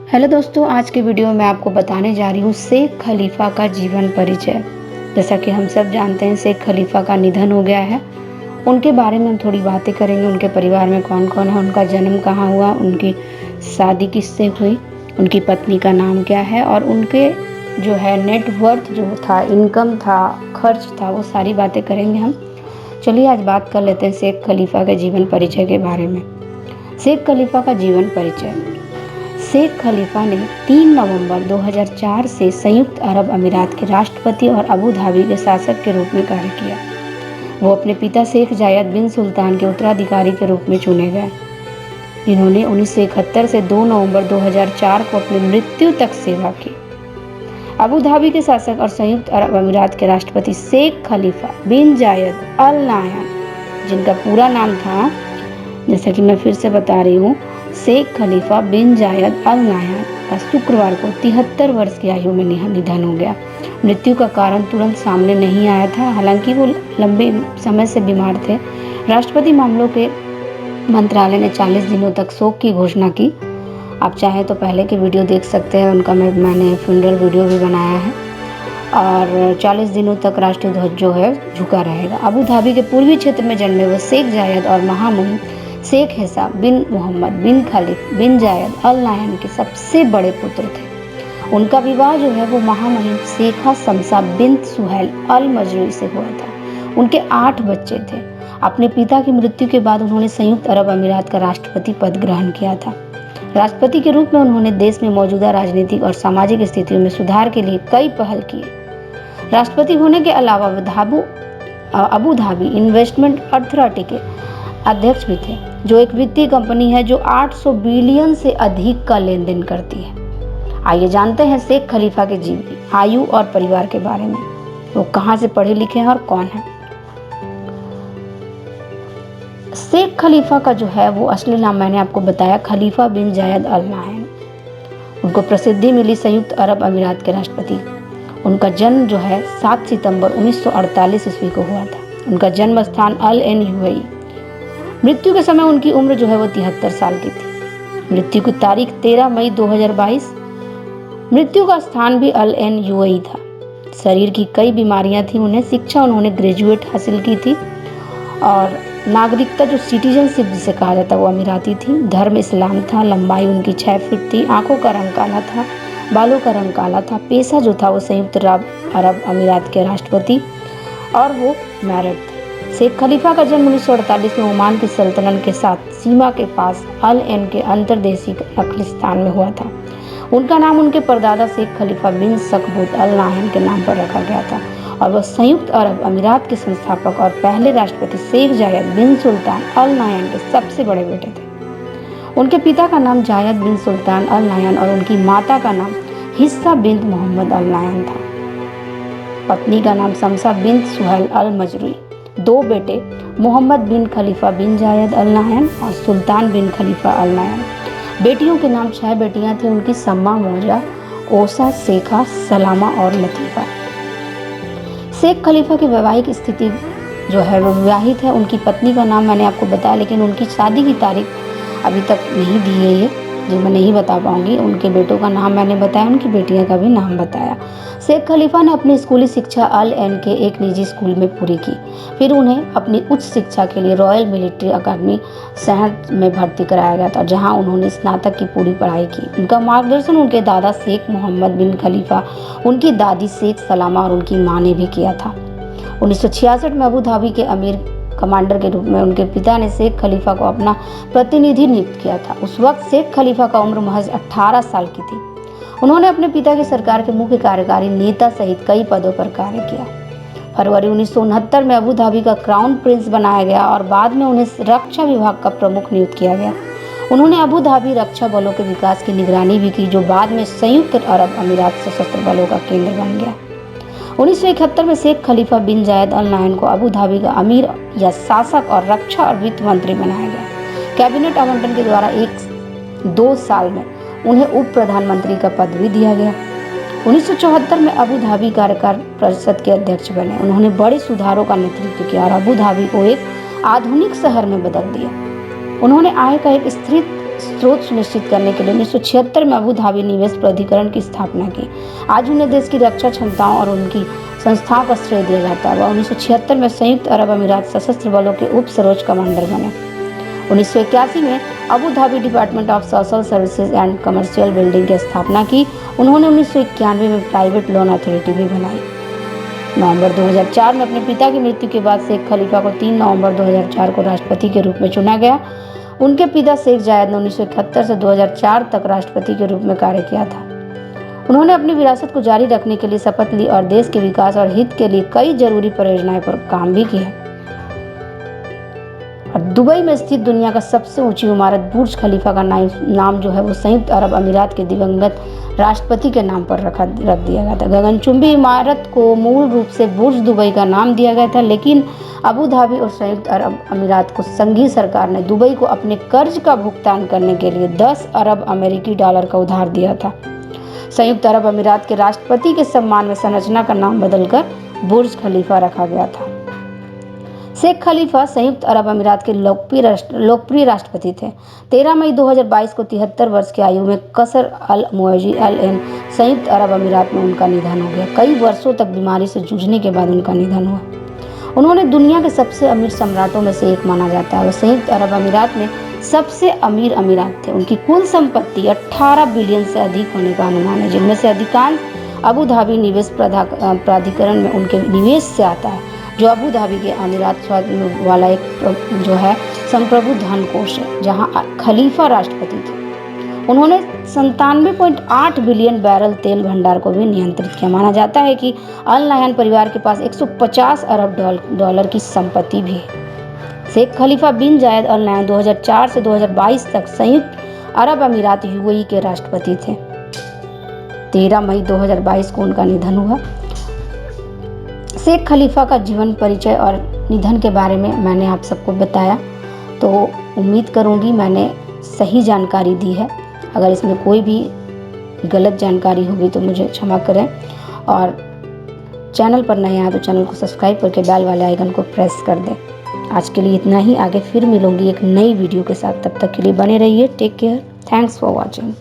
Hello दोस्तों, आज के वीडियो में आपको बताने जा रही हूँ शेख खलीफा का जीवन परिचय। जैसा कि हम सब जानते हैं, शेख खलीफा का निधन हो गया है। उनके बारे में हम थोड़ी बातें करेंगे। उनके परिवार में कौन कौन है, उनका जन्म कहाँ हुआ, उनकी शादी किससे हुई, उनकी पत्नी का नाम क्या है और उनके जो है नेटवर्थ जो था, इनकम था, खर्च था, वो सारी बातें करेंगे हम। चलिए आज बात कर लेते हैं शेख खलीफा के जीवन परिचय के बारे में। शेख खलीफा का जीवन परिचय। शेख खलीफा ने 3 नवंबर 2004 से संयुक्त अरब अमीरात के राष्ट्रपति और अबू धाबी के शासक के रूप में कार्य किया। वो अपने पिता शेख जायद बिन सुल्तान के उत्तराधिकारी के रूप में चुने गए, जिन्होंने 1971 से 2 नवंबर 2004 को अपनी मृत्यु तक सेवा की। अबू धाबी के शासक और संयुक्त अरब अमीरात के राष्ट्रपति शेख खलीफा बिन जायद अल नाह्यान, जिनका पूरा नाम था, जैसा कि मैं फिर से बता रही हूँ, शेख खलीफा बिन जायद अल नाह्यान का शुक्रवार को 73 वर्ष की आयु में निधन हो गया। मृत्यु का कारण तुरंत सामने नहीं आया था, हालांकि वो लंबे समय से बीमार थे। राष्ट्रपति मामलों के मंत्रालय ने 40 दिनों तक शोक की घोषणा की। आप चाहें तो पहले के वीडियो देख सकते हैं, उनका मैंने फ्यूनरल वीडियो भी बनाया है। और 40 दिनों तक राष्ट्रीय ध्वज जो है झुका रहेगा। अबू धाबी के पूर्वी क्षेत्र में जन्मे वो शेख जायद और महामहिम शेख हैसा बिन मोहम्मद बिन खालिद बिन जायद अल नाह्यान के सबसे बड़े पुत्र थे। उनका विवाह जो है वो महामहिम शेखा शमसा बिन्त सुहैल अल मजरूई से हुआ था। उनके 8 बच्चे थे। अपने पिता की मृत्यु के बाद उन्होंने संयुक्त अरब अमीरात का राष्ट्रपति पद ग्रहण किया था। राष्ट्रपति के रूप में उन्होंने देश में मौजूदा राजनीतिक और सामाजिक स्थितियों में सुधार के लिए कई पहल किए। राष्ट्रपति होने के अलावा अबू धाबी इन्वेस्टमेंट अथॉरिटी के अध्यक्ष भी थे, जो एक वित्तीय कंपनी है जो 800 बिलियन से अधिक का लेन देन करती है। आइए जानते हैं शेख खलीफा के जीवन, आयु और परिवार के बारे में। वो कहाँ से पढ़े लिखे हैं और कौन है। शेख खलीफा का जो है वो असली नाम मैंने आपको बताया, खलीफा बिन जायद अल नाह्यान। उनको प्रसिद्धि मिली संयुक्त अरब अमीरात के राष्ट्रपति। उनका जन्म जो है 7 सितंबर 1948 ईस्वी को हुआ था। उनका जन्म स्थान अल एन यूएई। मृत्यु के समय उनकी उम्र जो है वो 73 साल की थी। मृत्यु की तारीख 13 मई 2022। मृत्यु का स्थान भी अल एन यूएई था। शरीर की कई बीमारियां थी उन्हें। शिक्षा उन्होंने ग्रेजुएट हासिल की थी और नागरिकता जो सिटीजनशिप जिसे कहा जाता है वो अमीराती थी। धर्म इस्लाम था। लंबाई उनकी 6 फीट थी। आंखों का रंग काला था। बालों का रंग काला था। पेशा जो था वो संयुक्त अरब अमीरात के राष्ट्रपति और वो मैरिड थे। शेख खलीफा का जन्म 1948 में ओमान की सल्तनत के साथ सीमा के पास अल एन के अंतर्देशीय नखलिस्तान में हुआ था। उनका नाम उनके परदादा शेख खलीफा बिन सकबूत अल नाह्यान के नाम पर रखा गया था और वह संयुक्त अरब अमीरात के संस्थापक और पहले राष्ट्रपति शेख जायद बिन सुल्तान अल नाह्यान के सबसे बड़े बेटे थे। उनके पिता का नाम जायद बिन सुल्तान अल नाह्यान और उनकी माता का नाम हिस्सा बिन्त मोहम्मद अल नाह्यान था। पत्नी का नाम शमसा बिन्त सुहैल अल मजरूई। 2 बेटे मोहम्मद बिन खलीफा बिन जायद अल नाह्यान और सुल्तान बिन खलीफा अल नाह्यान। बेटियों के नाम 6 बेटियां थीं उनकी, सम्मा, मौजा, ओसा, शेखा, सलामा और लतीफ़ा। शेख खलीफा की वैवाहिक स्थिति जो है वो विवाहित है। उनकी पत्नी का नाम मैंने आपको बताया, लेकिन उनकी शादी की तारीख अभी तक नहीं दी गई है, जो मैं नहीं बता पाऊंगी। उनके बेटों का नाम मैंने बताया, उनकी बेटियों का भी नाम बताया। शेख खलीफा ने अपनी स्कूली शिक्षा अल एन के एक निजी स्कूल में पूरी की। फिर उन्हें अपनी उच्च शिक्षा के लिए रॉयल मिलिट्री अकादमी शहर में भर्ती कराया गया था, जहां उन्होंने स्नातक की पूरी पढ़ाई की। उनका मार्गदर्शन उनके दादा शेख मोहम्मद बिन खलीफा, उनकी दादी शेख सलामा और उनकी माँ ने भी किया था। 1966 में अबू धाबी के अमीर कमांडर के रूप में उनके पिता ने शेख खलीफा को अपना प्रतिनिधि नियुक्त किया था। उस वक्त शेख खलीफा का उम्र महज 18 साल की थी। उन्होंने अपने पिता की सरकार के मुख्य कार्यकारी नेता सहित कई पदों पर कार्य किया। फरवरी 1969 में अबू धाबी का क्राउन प्रिंस बनाया गया और बाद में उन्हें रक्षा विभाग का प्रमुख नियुक्त किया गया। उन्होंने अबू धाबी रक्षा बलों के विकास की निगरानी भी की, जो बाद में संयुक्त अरब अमीरात सशस्त्र बलों का केंद्र बन गया। 1971 में शेख खलीफा बिन जायद अल नाह्यान को अबू धाबी का अमीर या शासक और रक्षा और वित्त मंत्री बनाया गया। कैबिनेट आवंटन के द्वारा 1-2 साल में उन्हें उप प्रधानमंत्री का पद भी दिया गया। 1974 में अबू धाबी कार्यकारी परिषद के अध्यक्ष बने। उन्होंने बड़े सुधारों का नेतृत्व किया और अबू धाबी को एक आधुनिक शहर में बदल दिया। उन्होंने आय का एक स्थिर स्रोत सुनिश्चित करने के लिए 1976 में अबू धाबी निवेश प्राधिकरण की स्थापना की। आज उन्हें देश की रक्षा क्षमताओं और उनकी संस्थाओं का श्रेय दिया जाता है। वह 1976 में संयुक्त अरब अमीरात सशस्त्र बलों के उप सर्वोच्च कमांडर बने। 1981 में Abu Dhabi department of social services and commercial building की स्थापना की। उन्होंने 1991 में प्राइवेट लोन अथॉरिटी भी बनाई। नवंबर 2004 में अपने पिता की मृत्यु के बाद शेख खलीफा को 3 नवंबर 2004 को राष्ट्रपति के रूप में चुना गया। उनके पिता शेख जायद ने 1971 से 2004 तक राष्ट्रपति के रूप में कार्य किया था। उन्होंने अपनी विरासत को जारी रखने के लिए शपथ ली और देश के विकास और हित के लिए कई जरूरी परियोजनाओं पर काम भी किया। और दुबई में स्थित दुनिया का सबसे ऊंची इमारत बुर्ज खलीफा का नाम जो है वो संयुक्त अरब अमीरात के दिवंगत राष्ट्रपति के नाम पर रख दिया गया था। गगनचुंबी इमारत को मूल रूप से बुर्ज दुबई का नाम दिया गया था, लेकिन अबू धाबी और संयुक्त अरब अमीरात को संघीय सरकार ने दुबई को अपने कर्ज का भुगतान करने के लिए 10 अरब अमेरिकी डॉलर का उधार दिया था। संयुक्त अरब अमीरात के राष्ट्रपति के सम्मान में संरचना का नाम बदलकर बुर्ज खलीफा रखा गया था। शेख खलीफा संयुक्त अरब अमीरात के लोकप्रिय राष्ट्रपति थे। 13 मई 2022 को 73 वर्ष की आयु में कसर अल मुअज्जी अल एन संयुक्त अरब अमीरात में उनका निधन हो गया। कई वर्षों तक बीमारी से जूझने के बाद उनका निधन हुआ। उन्होंने दुनिया के सबसे अमीर सम्राटों में से एक माना जाता है। वह संयुक्त अरब अमीरात में सबसे अमीर अमीरात थे। उनकी कुल संपत्ति 18 बिलियन से अधिक होने का अनुमान है, जिनमें से अधिकांश अबू धाबी निवेश प्राधिकरण में उनके निवेश से आता है, जो अबू धाबी के अमीरात वाला एक जो है संप्रभु धन कोष है, जहां खलीफा राष्ट्रपति थे। उन्होंने 97.8 बिलियन बैरल तेल भंडार को भी नियंत्रित किया। माना जाता है कि अल नहयान परिवार के पास 150 अरब डॉलर की संपत्ति भी है। शेख खलीफा बिन जायद अल नहयान 2004 से 2022 तक संयुक्त अरब अमीरात यूएई के राष्ट्रपति थे। 13 मई 2022 को उनका निधन हुआ। शेख खलीफा का जीवन परिचय और निधन के बारे में मैंने आप सबको बताया, तो उम्मीद करूंगी मैंने सही जानकारी दी है। अगर इसमें कोई भी गलत जानकारी होगी तो मुझे क्षमा करें, और चैनल पर नए आए तो चैनल को सब्सक्राइब करके बेल वाले आइकन को प्रेस कर दें। आज के लिए इतना ही। आगे फिर मिलूंगी एक नई वीडियो के साथ। तब तक के लिए बने रहिए। Take care. Thanks for watching.